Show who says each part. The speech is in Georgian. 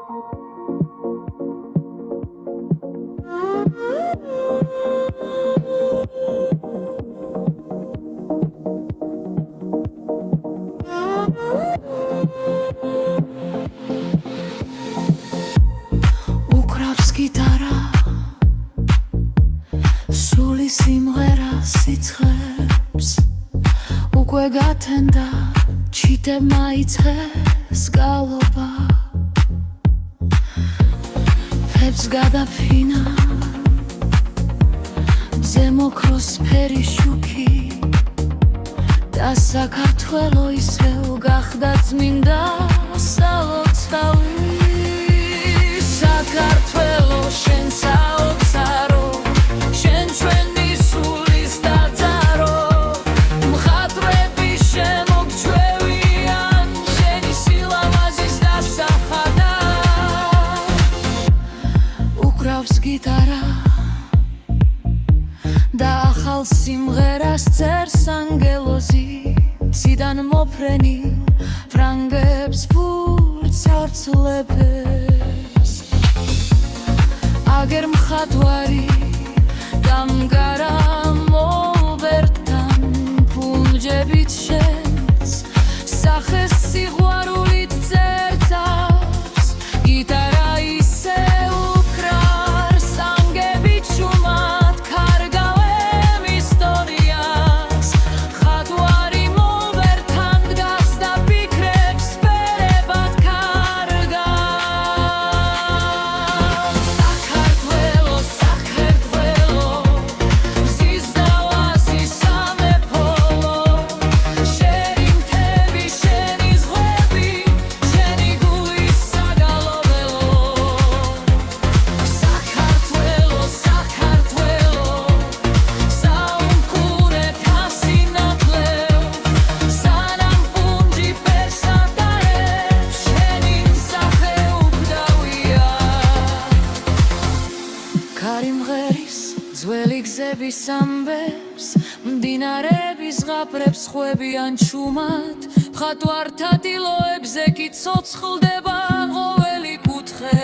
Speaker 1: უკრავს გიტარა სული სიმღერა სიცხეს უკვე გათენდა ჩიტებმა იცხეს გალობა ფებს გადაფინა ზემოქროს ფერი შუქი და საქართველო ისევ გახდა წმინდა სალოცავი საქართველო შენ საოცარო შენ ჩვენი სულის დაძარო მხატვრები შემოგჩვევიან შენი სილამაზის დასახადა უკრავს გიტარა და ახალ სიმღერას წერს ანგელოზი ციდან მოფრენილ ფრანგებს ფურცარცლებს აგერ მხატვარი დამგარა მოლბერტთან ფულჯებით შენს სახეს სიყვარულით წერწავს გიტარა ისე უკრავს ანგებით შუმად კარგავენ ისტორიას მხატვარი მოლბერტთან დგას და ფიქრებს პერებად კარგავს საქართველო საქართველო მზის დავაზი სამეფოლო შენი მთები შენი ზღვები შენი გულის საგალობელო საქართველო საქართველო საუნკურეთა სინათლევ სანამ პუნჯი პერსატარებს შენი მსახე უკვდავია ქარიმღერის ძველი გზების ამბებს მდინარების ზღაპრებს ხვევიან ჩუმად მხატვართა ტილოებზე კი ცოცხლდება ყოველი კუთხე